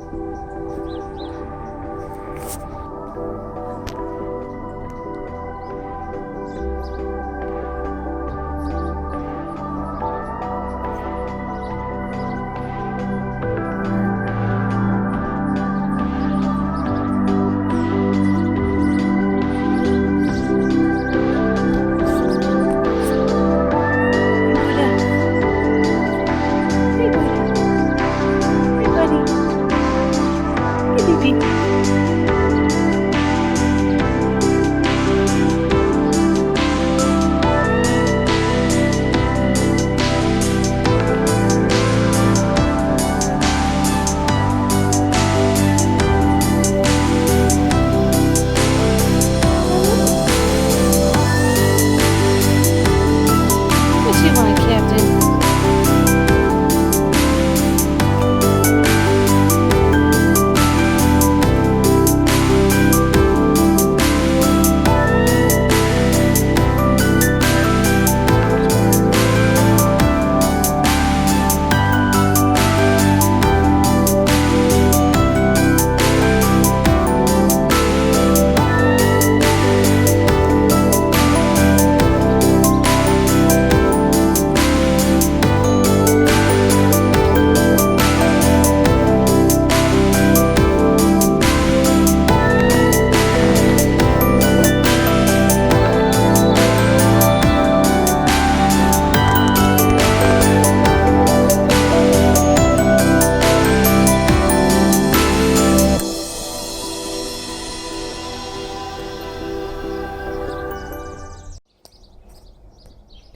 Good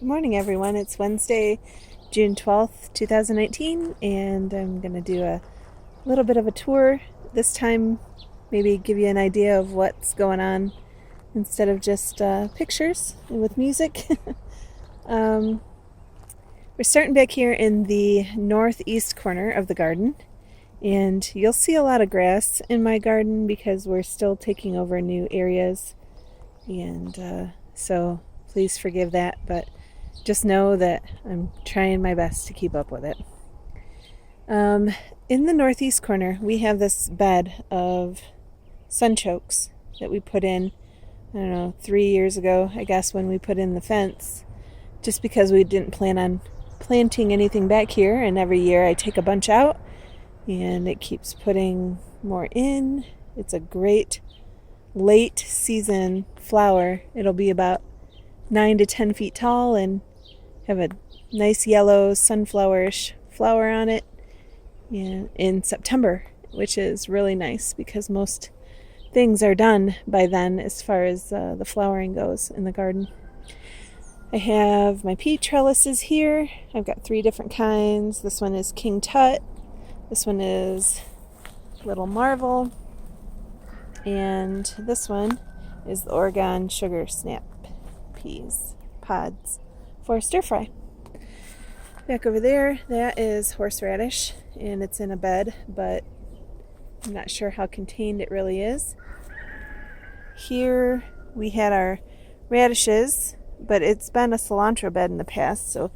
morning, everyone. It's Wednesday, June 12th, 2019, and I'm going to do a little bit of a tour. This time, maybe give you an idea of what's going on instead of just pictures with music. We're starting back here in the northeast corner of the garden, and you'll see a lot of grass in my garden because we're still taking over new areas, and so please forgive that, but just know that I'm trying my best to keep up with it. In the northeast corner, we have this bed of sunchokes that we put in, 3 years ago, I guess, when we put in the fence, just because we didn't plan on planting anything back here, and every year I take a bunch out, and it keeps putting more in. It's a great late season flower. It'll be about 9 to 10 feet tall and have a nice yellow sunflowerish flower on it in September, which is really nice because most things are done by then as far as the flowering goes in the garden. I have my pea trellises here. I've got 3 different kinds. This one is King Tut. This one is Little Marvel. And this one is the Oregon Sugar Snap peas pods for stir fry. Back over there, that is horseradish, and it's in a bed, but I'm not sure how contained it really is. Here we had our radishes, but it's been a cilantro bed in the past, so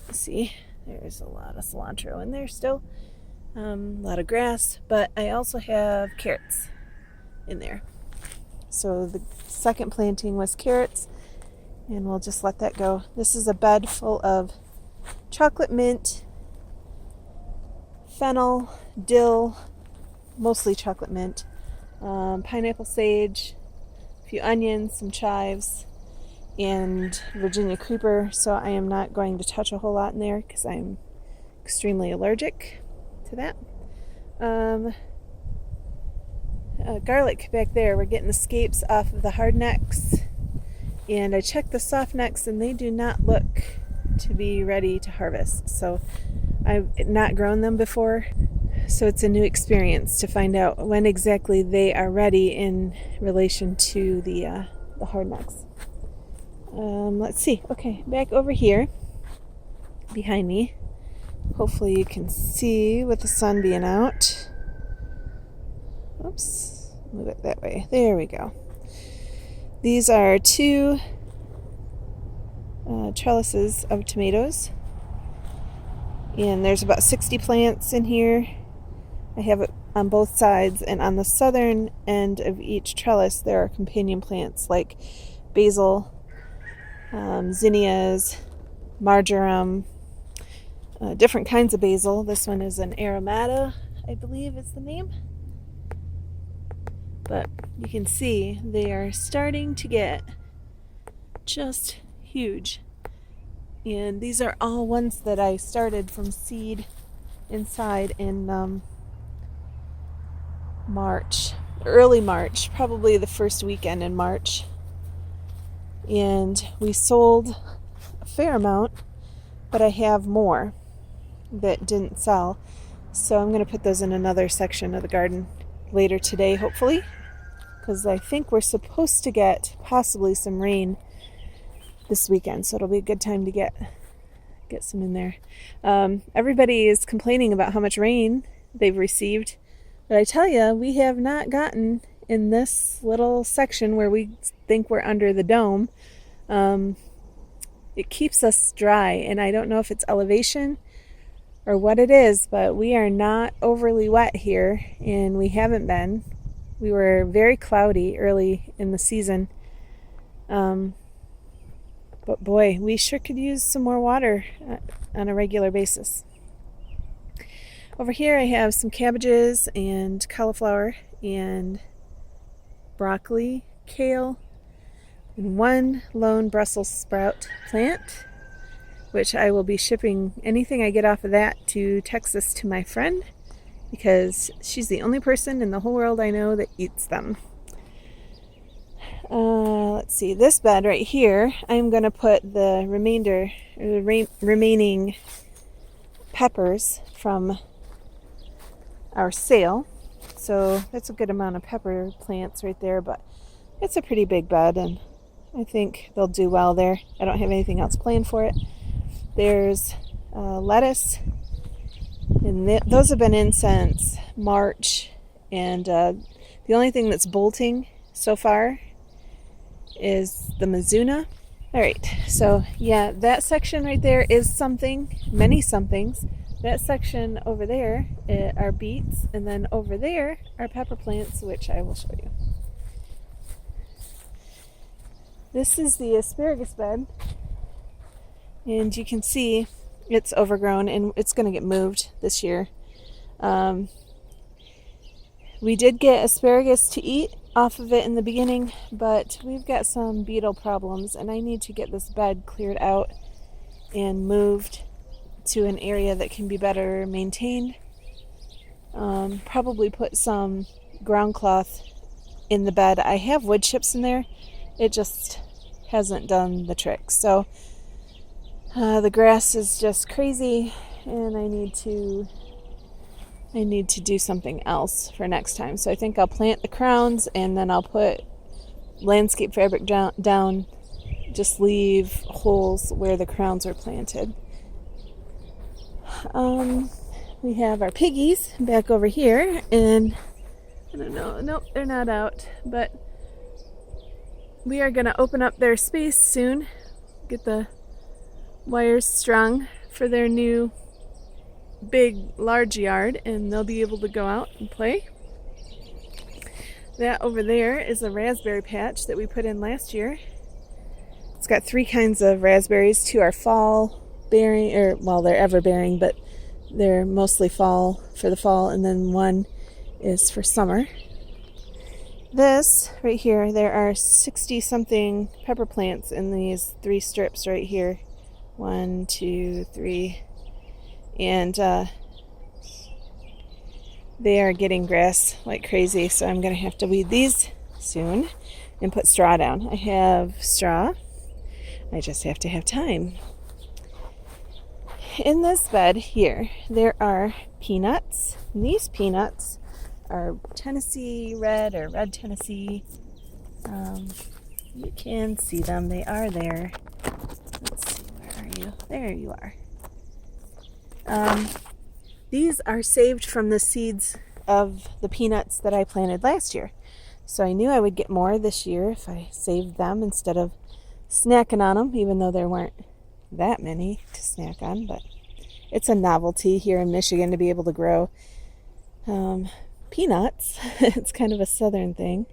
you see there's a lot of cilantro in there still, a lot of grass, but I also have carrots in there. So the second planting was carrots, and we'll just let that go. This is a bed full of chocolate mint, fennel, dill, mostly chocolate mint, pineapple sage, a few onions, some chives, and Virginia creeper. So I am not going to touch a whole lot in there because I'm extremely allergic to that. Garlic back there. We're getting the scapes off of the hard necks. And I checked the soft necks, and they do not look to be ready to harvest. So I've not grown them before, so it's a new experience to find out when exactly they are ready in relation to the hard necks. Let's see. Okay, back over here behind me. Hopefully you can see with the sun being out. Oops, move it that way. There we go. These are 2 trellises of tomatoes, and there's about 60 plants in here. I have it on both sides, and on the southern end of each trellis there are companion plants like basil, zinnias, marjoram, different kinds of basil. This one is an aromata, I believe is the name. But you can see they are starting to get just huge. And these are all ones that I started from seed inside in March, early March, probably the first weekend in March. And we sold a fair amount, but I have more that didn't sell. So I'm going to put those in another section of the garden later today, hopefully, because I think we're supposed to get possibly some rain this weekend, so it'll be a good time to get some in there. Everybody is complaining about how much rain they've received, but I tell you, we have not gotten in this little section where we think we're under the dome. It keeps us dry, and I don't know if it's elevation or what it is, but we are not overly wet here, and we haven't been. We were very cloudy early in the season. But boy, we sure could use some more water on a regular basis. Over here I have some cabbages and cauliflower and broccoli, kale, and one lone Brussels sprout plant, which I will be shipping anything I get off of that to Texas to my friend, because she's the only person in the whole world I know that eats them. Let's see, this bed right here, I'm going to put the remaining peppers from our sale. So that's a good amount of pepper plants right there, but it's a pretty big bed, and I think they'll do well there. I don't have anything else planned for it. There's lettuce, and those have been in since March, and the only thing that's bolting so far is the Mizuna. Alright, so yeah, that section right there is something, many somethings. That section over there are beets, and then over there are pepper plants, which I will show you. This is the asparagus bed, and you can see it's overgrown, and it's going to get moved this year. We did get asparagus to eat off of it in the beginning, but we've got some beetle problems, and I need to get this bed cleared out and moved to an area that can be better maintained. Probably put some ground cloth in the bed. I have wood chips in there. It just hasn't done the trick. So the grass is just crazy, and I need to do something else for next time. So I think I'll plant the crowns, and then I'll put landscape fabric down, just leave holes where the crowns are planted. We have our piggies back over here, and I don't know, nope, they're not out, but we are going to open up their space soon, get the wires strung for their new large yard, and they'll be able to go out and play. That over there is a raspberry patch that we put in last year. It's got 3 kinds of raspberries. 2 are fall bearing, or well, they're ever bearing, but they're mostly fall for the fall, and then 1 is for summer. This right here, there are 60 something pepper plants in these 3 strips right here. 1, 2, 3. And they are getting grass like crazy, so I'm going to have to weed these soon and put straw down. I have straw. I just have to have time. In this bed here, there are peanuts. And these peanuts are Tennessee red, or red Tennessee. You can see them. They are there. Let's see, where are you? There you are. These are saved from the seeds of the peanuts that I planted last year. So I knew I would get more this year if I saved them instead of snacking on them, even though there weren't that many to snack on. But it's a novelty here in Michigan to be able to grow peanuts. It's kind of a southern thing.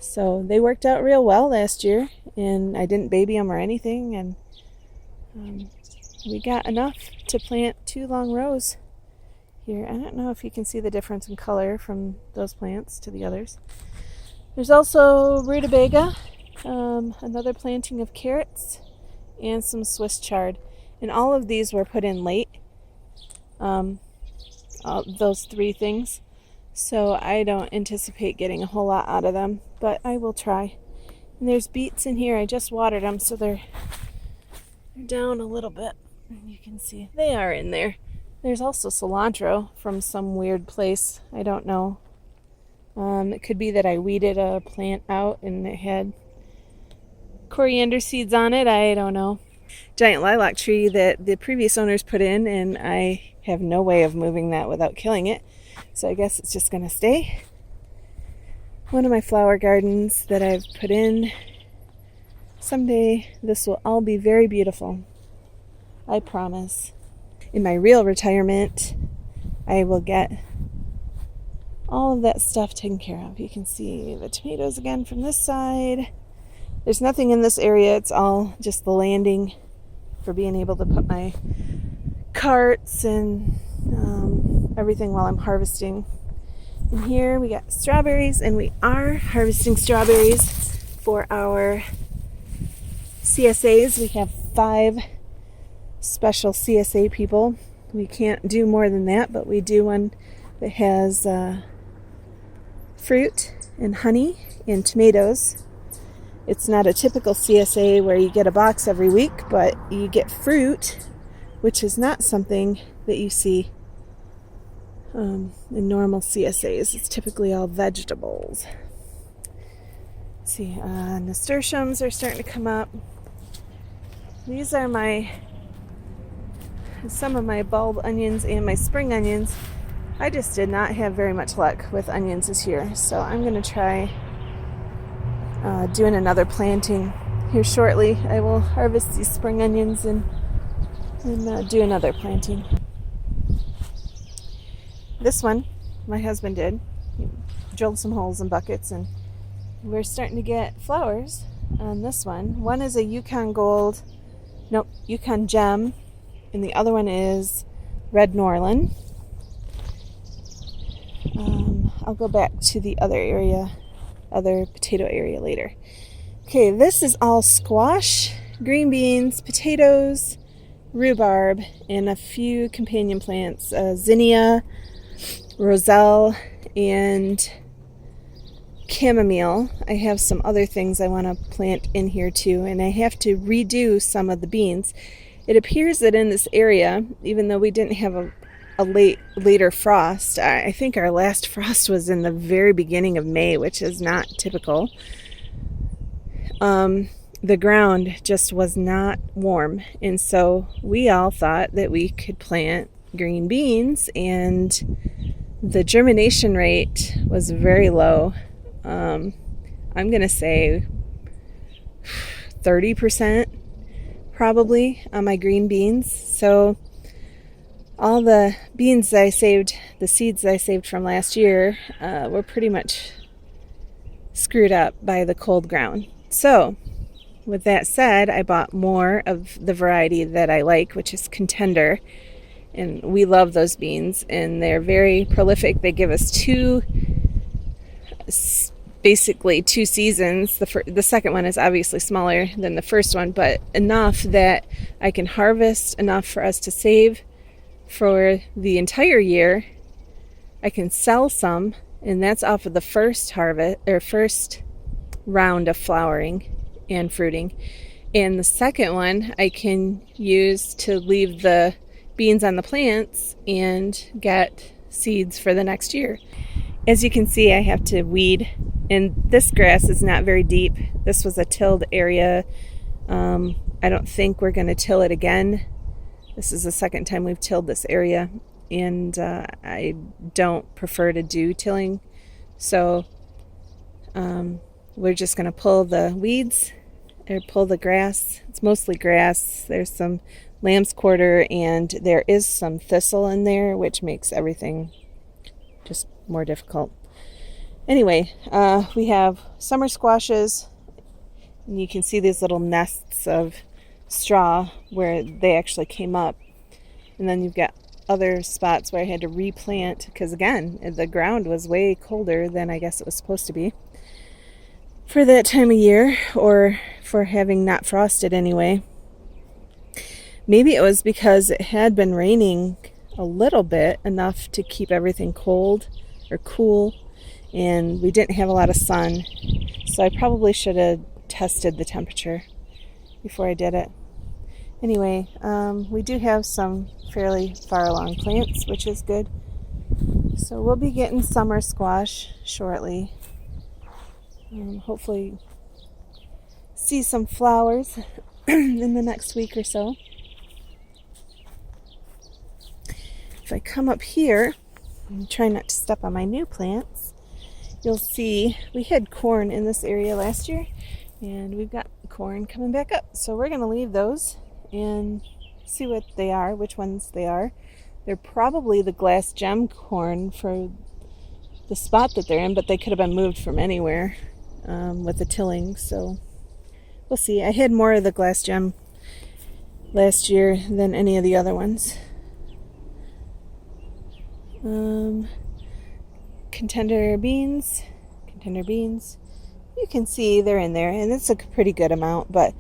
So they worked out real well last year, and I didn't baby them or anything, and we got enough to plant 2 long rows here. I don't know if you can see the difference in color from those plants to the others. There's also rutabaga, another planting of carrots, and some Swiss chard. And all of these were put in late, those 3 things. So I don't anticipate getting a whole lot out of them, but I will try. And there's beets in here. I just watered them, so they're down a little bit. You can see they are in there. There's also cilantro from some weird place. I don't know. It could be that I weeded a plant out and it had coriander seeds on it. I don't know. Giant lilac tree that the previous owners put in, and I have no way of moving that without killing it. So I guess it's just going to stay. One of my flower gardens that I've put in. Someday this will all be very beautiful. I promise. In my real retirement, I will get all of that stuff taken care of. You can see the tomatoes again from this side. There's nothing in this area. It's all just the landing for being able to put my carts and everything while I'm harvesting. And here we got strawberries, and we are harvesting strawberries for our CSAs. We have 5 special CSA people. We can't do more than that, but we do one that has fruit and honey and tomatoes. It's not a typical CSA where you get a box every week, but you get fruit, which is not something that you see in normal CSAs. It's typically all vegetables. Let's see, nasturtiums are starting to come up. These are some of my bulb onions and my spring onions. I just did not have very much luck with onions this year, so I'm going to try doing another planting here shortly. I will harvest these spring onions and do another planting. This one, my husband did. He drilled some holes in buckets, and we're starting to get flowers on this one. One is a Yukon Gem, and the other one is Red Norland. I'll go back to the other potato area later. Okay, this is all squash, green beans, potatoes, rhubarb, and a few companion plants, zinnia, roselle, and chamomile. I have some other things I want to plant in here too, and I have to redo some of the beans. It appears that in this area, even though we didn't have a later frost, I think our last frost was in the very beginning of May, which is not typical. The ground just was not warm, and so we all thought that we could plant green beans, and the germination rate was very low. I'm going to say 30% probably on my green beans. So all the beans that I saved, the seeds that I saved from last year, were pretty much screwed up by the cold ground. So with that said, I bought more of the variety that I like, which is Contender. And we love those beans, and they're very prolific. They give us basically two seasons. The second one is obviously smaller than the first one, but enough that I can harvest enough for us to save for the entire year. I can sell some, and that's off of the first harvest or first round of flowering and fruiting. And the second one I can use to leave the beans on the plants and get seeds for the next year. As you can see, I have to weed, and this grass is not very deep. This was a tilled area. I don't think we're going to till it again. This is the second time we've tilled this area, and I don't prefer to do tilling. So we're just going to pull the weeds or pull the grass. It's mostly grass. There's some lamb's quarter, and there is some thistle in there, which makes everything just more difficult. Anyway, we have summer squashes, and you can see these little nests of straw where they actually came up. And then you've got other spots where I had to replant because, again, the ground was way colder than I guess it was supposed to be for that time of year, or for having not frosted anyway. Maybe it was because it had been raining a little bit, enough to keep everything cold or cool, and we didn't have a lot of sun, so I probably should have tested the temperature before I did it. Anyway, we do have some fairly far along plants, which is good. So we'll be getting summer squash shortly. Hopefully see some flowers in the next week or so. If I come up here and try not to step on my new plants, you'll see we had corn in this area last year, and we've got corn coming back up. So we're going to leave those and see what they are, which ones they are. They're probably the glass gem corn for the spot that they're in, but they could have been moved from anywhere with the tilling, so we'll see. I had more of the glass gem last year than any of the other ones. Contender beans. You can see they're in there, and it's a pretty good amount, but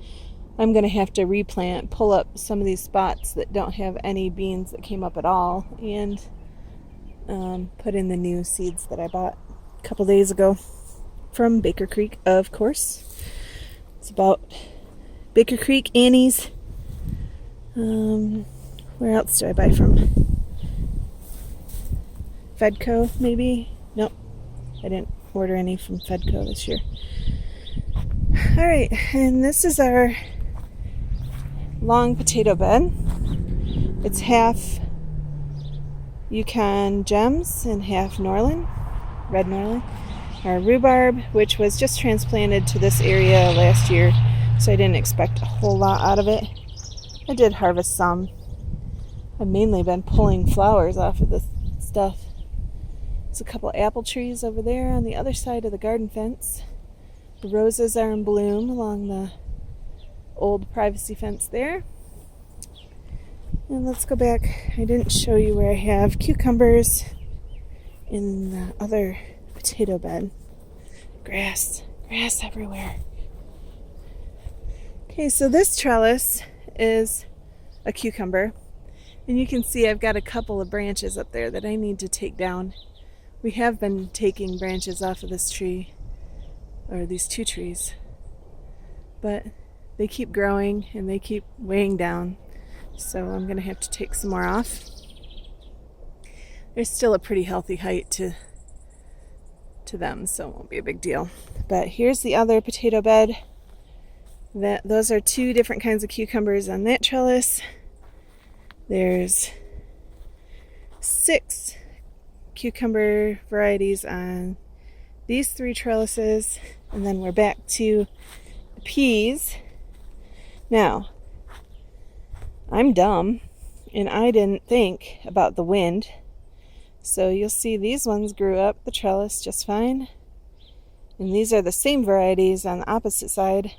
I'm going to have to replant, pull up some of these spots that don't have any beans that came up at all, and put in the new seeds that I bought a couple days ago from Baker Creek, of course. It's about Baker Creek, Annie's. Where else do I buy from? Fedco, maybe? Nope, I didn't order any from Fedco this year. Alright, and this is our long potato bed. It's half Yukon Gems and half Norland, red Norland. Our rhubarb, which was just transplanted to this area last year, so I didn't expect a whole lot out of it. I did harvest some. I've mainly been pulling flowers off of this stuff. There's a couple apple trees over there on the other side of the garden fence. The roses are in bloom along the old privacy fence there. And let's go back. I didn't show you where I have cucumbers in the other potato bed. Grass everywhere. Okay, so this trellis is a cucumber, and you can see I've got a couple of branches up there that I need to take down. We have been taking branches off of this tree, or these two trees, but they keep growing and they keep weighing down, so I'm going to have to take some more off. There's still a pretty healthy height to them, so it won't be a big deal. But here's the other potato bed. Those are two different kinds of cucumbers on that trellis. There's 6 cucumber varieties on these 3 trellises, and then we're back to the peas. Now, I'm dumb, and I didn't think about the wind. So you'll see these ones grew up the trellis just fine. And these are the same varieties on the opposite side.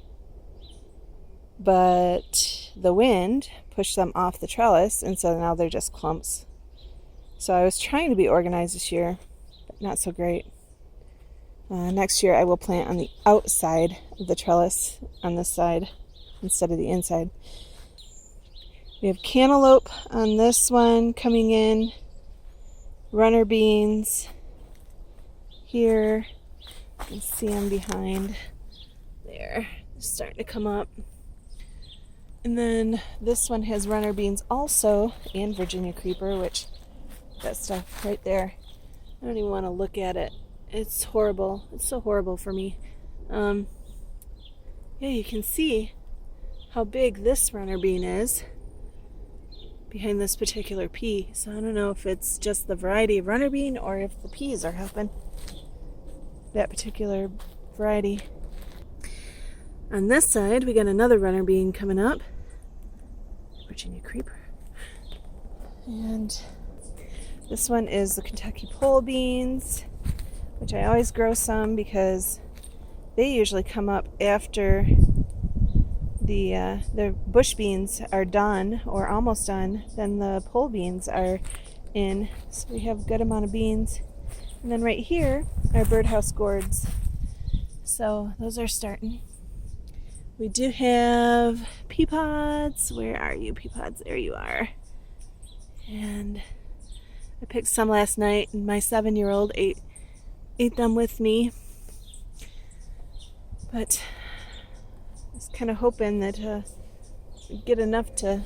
But the wind pushed them off the trellis, and so now they're just clumps. So I was trying to be organized this year, but not so great. Next year I will plant on the outside of the trellis on this side instead of the inside. We have cantaloupe on this one coming in. Runner beans here. You can see them behind there. They're starting to come up. And then this one has runner beans also, and Virginia creeper, which, that stuff right there, I don't even want to look at it. It's horrible. It's so horrible for me. Yeah, you can see how big this runner bean is behind this particular pea. So I don't know if it's just the variety of runner bean or if the peas are helping that particular variety. On this side, we got another runner bean coming up. Virginia creeper. And This one is the Kentucky pole beans, which I always grow some because they usually come up after the bush beans are done or almost done. Then the pole beans are in, so we have a good amount of beans. And then right here are birdhouse gourds, so those are starting. We do have pea pods. Where are you, pea pods? There you are. And I picked some last night, and my 7-year-old ate them with me. But I was kind of hoping that we'd get enough to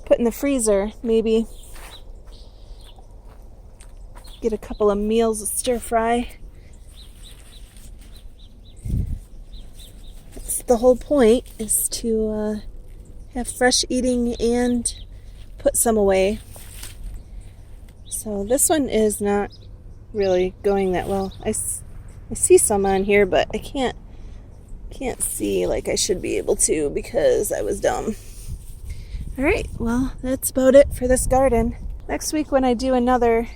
put in the freezer. Maybe get a couple of meals of stir fry. That's the whole point, is to have fresh eating and put some away. So this one is not really going that well. I see some on here, but I can't see like I should be able to because I was dumb. All right, well, that's about it for this garden. Next week when I do another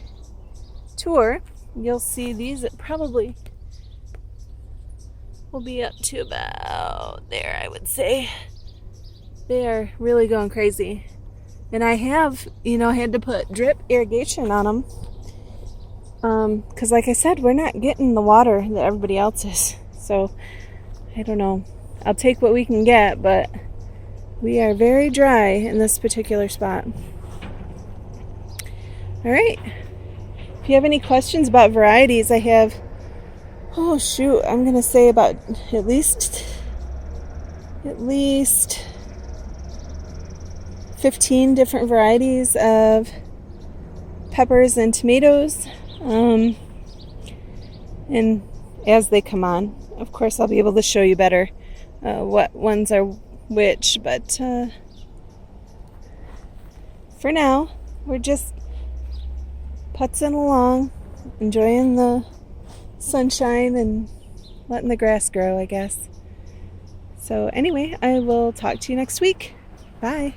tour, you'll see these. It probably will be up to about there, I would say. They are really going crazy. And I have, had to put drip irrigation on them. Because like I said, we're not getting the water that everybody else is. So, I don't know. I'll take what we can get, but we are very dry in this particular spot. All right. If you have any questions about varieties, I have, I'm going to say about at least 15 different varieties of peppers and tomatoes. And as they come on, of course, I'll be able to show you better what ones are which. But for now, we're just putzing along, enjoying the sunshine and letting the grass grow, I guess. So anyway, I will talk to you next week. Bye.